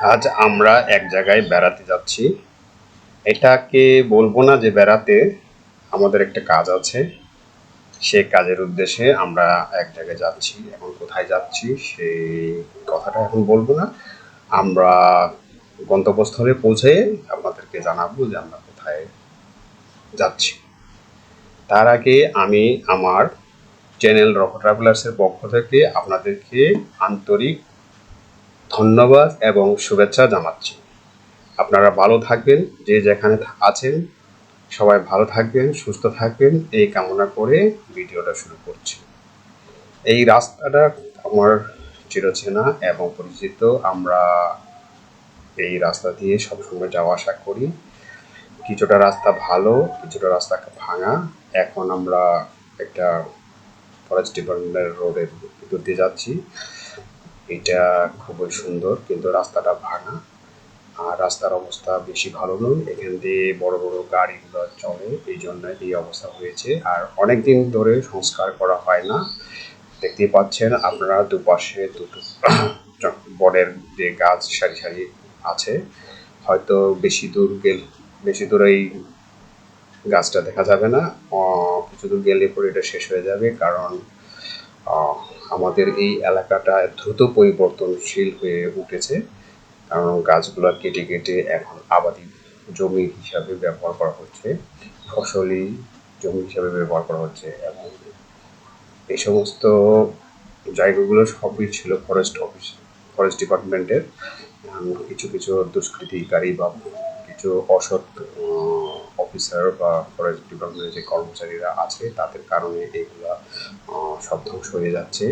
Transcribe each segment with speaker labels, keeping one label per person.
Speaker 1: আজ আমরা এক জায়গায় বেড়াতে যাচ্ছি। এটাকে বলবো না যে বেড়াতে, আমাদের একটা কাজ আছে। সেই কাজের উদ্দেশ্যে আমরা এক জায়গায় যাচ্ছি। এখন কোথায় যাচ্ছি সেই কথাটা এখন বলবো না। আমরা গন্তব্যস্থলে পৌঁছে আপনাদেরকে জানাবো যে আমরা কোথায় যাচ্ছি। তার আগে আমি আমার চ্যানেল রক ট্রাভেলার্সের পক্ষ থেকে আপনাদেরকে আন্তরিক ধন্যবাদ এবং শুভেচ্ছা জানাচ্ছি। আপনারা ভালো থাকবেন, যে যেখানে আছেন সবাই ভালো থাকবেন, সুস্থ থাকবেন, এই কামনা করে ভিডিওটা শুরু করছি। এই রাস্তাটা আমার চিরচেনা এবং পরিচিত। আমরা এই রাস্তা দিয়ে সবসময় যাওয়া আসা করি। কিছুটা রাস্তা ভালো, কিছুটা রাস্তা ভাঙা। এখন আমরা একটা ফরেস্ট ডিপার্টমেন্টের রোডের ভিতর দিয়ে যাচ্ছি। এটা খুবই সুন্দর, কিন্তু রাস্তাটা ভাঙা। আর রাস্তার অবস্থা বেশি ভালো নয়। এখান দিয়ে বড় বড় গাড়িগুলো চলে, এই জন্য এই অবস্থা হয়েছে। আর অনেকদিন ধরে সংস্কার করা হয় না। দেখতেই পাচ্ছেন আপনারা দুপাশে দুটো বনের যে গাছ সারি সারি আছে। হয়তো বেশি দূর এই গাছটা দেখা যাবে না। কিছু দূর গেলে পরে এটা শেষ হয়ে যাবে, কারণ আমাদের এই এলাকাটা দ্রুত পরিবর্তনশীল হয়ে উঠেছে। কারণ গাছগুলো কেটে কেটে এখন আবাদি জমি হিসাবে ব্যবহার করা হচ্ছে, ফসলি জমি হিসাবে ব্যবহার করা হচ্ছে। এবং এই সমস্ত জায়গাগুলো সবই ছিল ফরেস্ট ডিপার্টমেন্টের। কিছু কিছু দুষ্কৃতিকারী বা কিছু অসৎ অফিসার বা ফরেস্ট ডিপার্টমেন্টের যে কর্মচারীরা আছে তাদের কারণে এগুলা সব ধ্বংস হয়ে যাচ্ছে।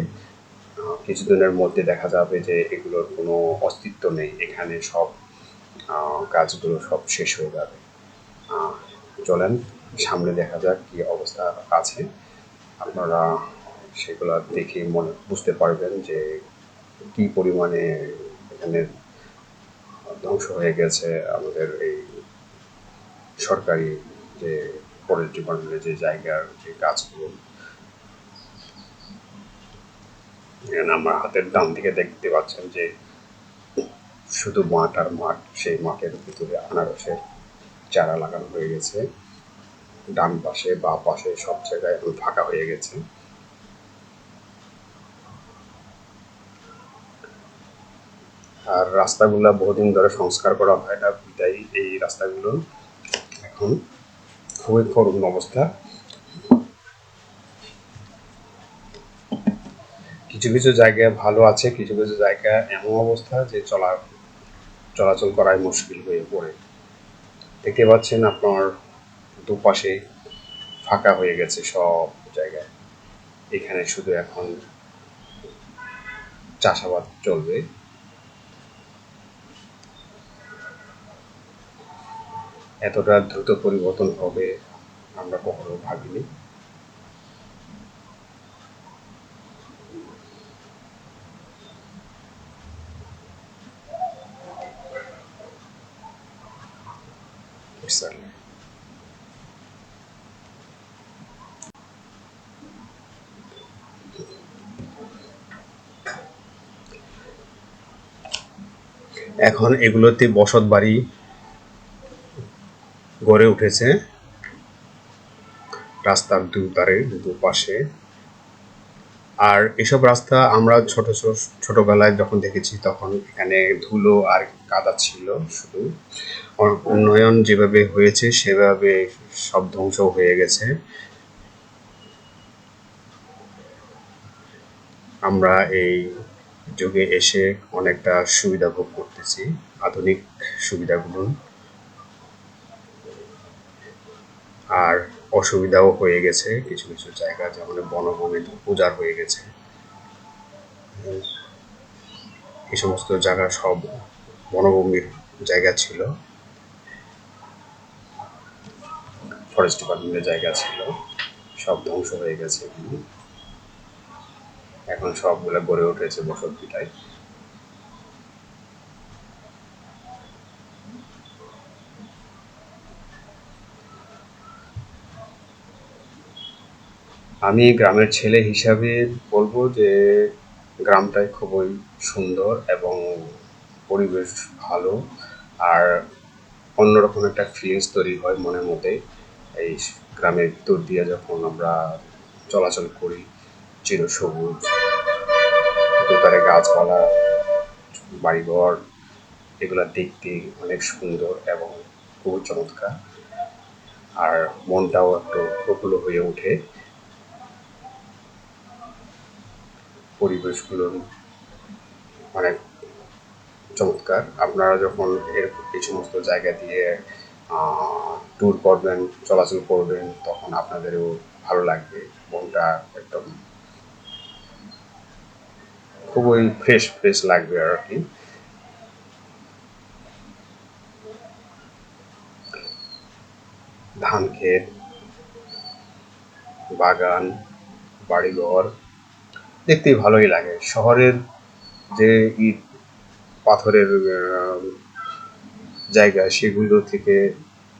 Speaker 1: কিছুদিনের মধ্যে দেখা যাবে যে এগুলোর কোনো অস্তিত্ব নেই, এখানে সব গাছগুলো সব শেষ হয়ে যাবে। চলেন সামনে দেখা যাক কি অবস্থা আছে। আপনারা সেগুলো দেখে বুঝতে পারবেন যে কি পরিমাণে এখানে ধ্বংস হয়ে গেছে আমাদের এই সরকারি যে ফরেস্ট ডিপার্টমেন্টের যে জায়গার যে গাছগুলো। এখানে আমার হাতের ডান দিকে দেখতে পাচ্ছেন যে শুধু মাঠ আর মাঠ। সেই মাঠের ভিতরে আনারসের চারা লাগানো হয়ে গেছে। ডান পাশে বা পাশে সব জায়গায় এখন ফাঁকা হয়ে গেছে। আর রাস্তাগুলো বহুদিন ধরে সংস্কার করা হয় না, বিদায় এই রাস্তাগুলো এখন খুবই করুণ অবস্থা। কিছু কিছু জায়গায় ভালো আছে, কিছু কিছু জায়গায় এমন অবস্থা যে চলাচল করাই মুশকিল হয়ে পড়ে। দেখতে পাচ্ছেন আপনার দুপাশে ফাঁকা হয়ে গেছে সব জায়গায়। এখানে শুধু এখন চাষাবাদ চলবে। এতটা দ্রুত পরিবর্তন হবে আমরা কখনো ভাবিনি। এখন এগুলোতে বসত বাড়ি গড়ে উঠেছে রাস্তার দুপাশে। আর এসব রাস্তা আমরা ছোটবেলায় যখন দেখেছি তখন এখানে ধুলো আর কাদা ছিল শুধু। উন্নয়ন যেভাবে হয়েছে সেভাবে সব ধ্বংস হয়ে গেছে। আমরা এই যুগে এসে অনেকটা সুবিধা ভোগ করতেছি, আধুনিক সুবিধাগুলো। আর অসুবিধাও হয়ে গেছে কিছু কিছু জায়গা, যেমন বনভূমি উজাড় হয়ে গেছে। এই সমস্ত জায়গা সব বনভূমির জায়গা ছিল, ফরেস্ট ডিপার্টমেন্টের জায়গা ছিল, সব ধ্বংস হয়ে গেছে। এখন সবগুলো গড়ে উঠেছে বসত ভিটায়। আমি গ্রামের ছেলে হিসাবে বলবো যে গ্রামটাই খুবই সুন্দর এবং পরিবেশ ভালো, আর অন্যরকম একটা ফিলিংস তৈরি হয় মনের মধ্যে। এই গ্রামের ভিতর দিয়ে যখন আমরা চলাচল করি, চিরসবুজ, দুধারে গাছপালা, বাড়িঘর, এগুলা দেখতে অনেক সুন্দর এবং খুব চমৎকার, আর মনটাও একটু প্রফুল্ল হয়ে ওঠে। পরিবেশগুলো অনেক চমৎকার। আপনারা যখন এই সমস্ত জায়গা দিয়ে ট্যুর করবেন, চলাচল করবেন, তখন আপনাদেরও ভালো লাগবে, মনটা একদম খুবই ফ্রেশ ফ্রেশ লাগবে আর কি। ধান ক্ষেত, বাগান, বাড়িঘর দেখতে ভালোই লাগে। শহরের যে ইট পাথরের জায়গা, সেগুলো থেকে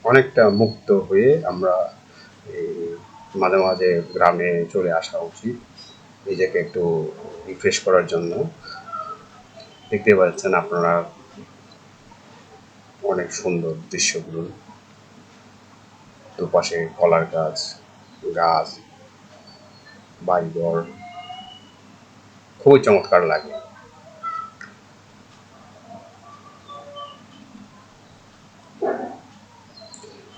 Speaker 1: অনেকটা মুক্ত হয়ে আমরা এই মাঝে মাঝে গ্রামে চলে আসা উচিত, নিজেকে একটু রিফ্রেশ করার জন্য। দেখতে পাচ্ছেন আপনারা অনেক সুন্দর দৃশ্যগুলো, দুপাশে কলার গাছ, গাছ, বাড়িঘর, খুবই চমৎকার লাগে।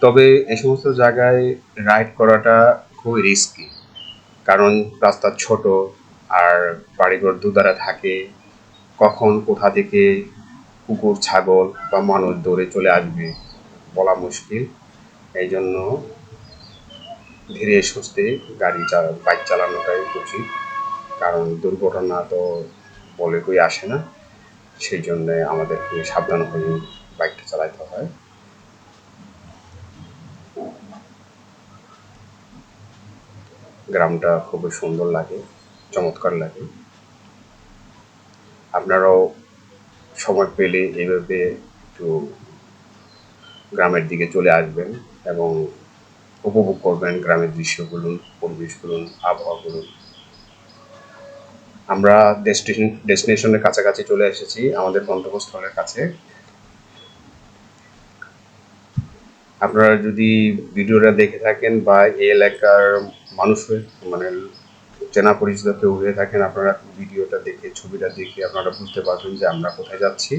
Speaker 1: তবে এই সমস্ত জায়গায় রাইড করাটা খুবই রিস্কি, কারণ রাস্তা ছোট, আর বাড়িঘর দুধারে থাকে, কখন কোথা থেকে কুকুর, ছাগল বা মানুষ দৌড়ে চলে আসবে বলা মুশকিল। এই জন্য ধীরে সুস্থে বাইক চালানোটাই উচিত, কারণ দুর্ঘটনা তো বলে কই আসে না। সেই জন্যে আমাদেরকে সাবধান হয়ে বাইকটা চালাতে হয়। গ্রামটা খুবই সুন্দর লাগে, চমৎকার লাগে। আপনারাও সময় পেলে এইভাবে একটু গ্রামের দিকে চলে আসবেন এবং উপভোগ করবেন গ্রামের দৃশ্যগুলো, পরিবেশগুলো, আবহাওয়াগুলো। আমরা ডেস্টিনেশনের কাছাকাছি চলে এসেছি, আমাদের গন্তব্যস্থলের কাছে। আপনারা যদি ভিডিওটা দেখে থাকেন বা এই এলাকার মানুষ মানে চেনা পরিচিত কেউ হয়ে থাকেন, আপনারা ভিডিওটা দেখে, ছবিটা দেখে আপনারা বুঝতে পারবেন যে আমরা কোথায় যাচ্ছি।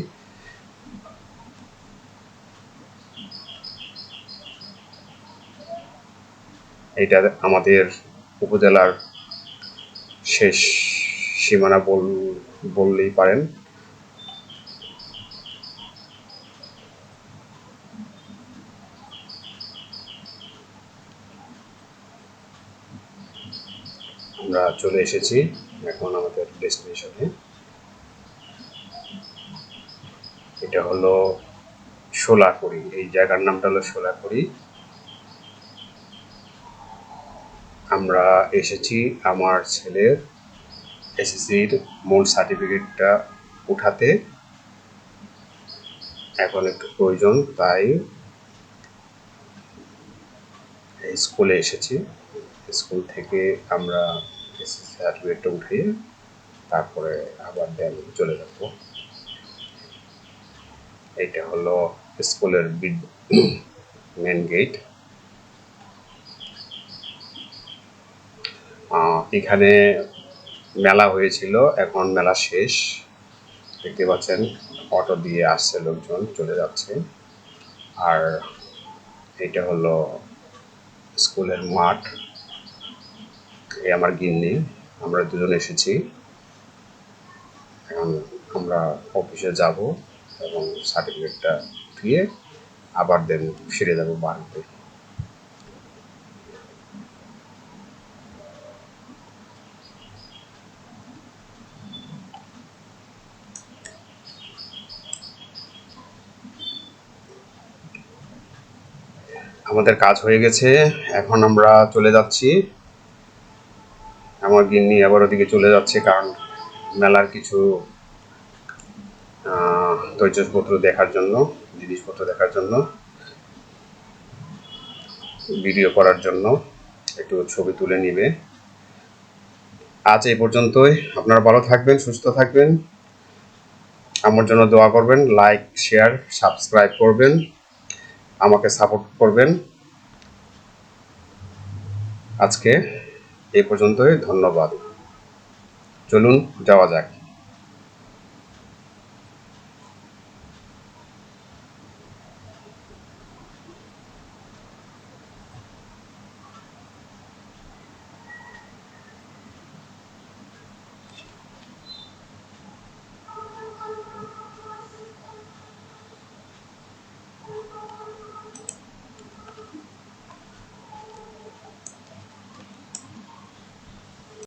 Speaker 1: এটা আমাদের উপজেলার শেষ সীমানা বললেই পারেন। আমরা চলে এসেছি এখন আমাদের ডেস্টিনেশনে। এটা হলো শোলাকুড়ি, এই জায়গার নামটা হলো শোলাকুড়ি। আমরা এসেছি আমার ছেলের এসএসসির মূল সার্টিফিকেটটা উঠাতে। এখন একটু প্রয়োজন, তাই স্কুলে এসেছি। স্কুল থেকে আমরা এসএসসি সার্টিফিকেটটা উঠিয়ে তারপরে আবার দেন চলে যাব। এটা হলো স্কুলের মেন গেট। এখানে মেলা হয়েছিল, এখন মেলা শেষ। দেখতে পাচ্ছেন অটো দিয়ে আসছে লোকজন, চলে যাচ্ছে। আর এটা হলো স্কুলের মাঠ। এই আমার গিন্নি, আমরা দুজন এসেছি। এখন আমরা অফিসে যাব এবং সার্টিফিকেটটা দিয়ে আবার দেন ফিরে যাব বাড়িতে। আমাদের কাজ হয়ে গেছে, এখন আমরা চলে যাচ্ছি। আমার গিন্নি আবার ওদিকে চলে যাচ্ছে, কারণ মেলার কিছু তৈজসপত্র দেখার জন্য, জিনিসপত্র দেখার জন্য, ভিডিও করার জন্য, একটু ছবি তুলে নিবে। আজ এই পর্যন্তই। আপনারা ভালো থাকবেন, সুস্থ থাকবেন। আমার জন্য দোয়া করবেন, লাইক শেয়ার সাবস্ক্রাইব করবেন, আমাকে সাপোর্ট করবেন। আজকে এই পর্যন্তই, ধন্যবাদ। চলুন যাওয়া যাক।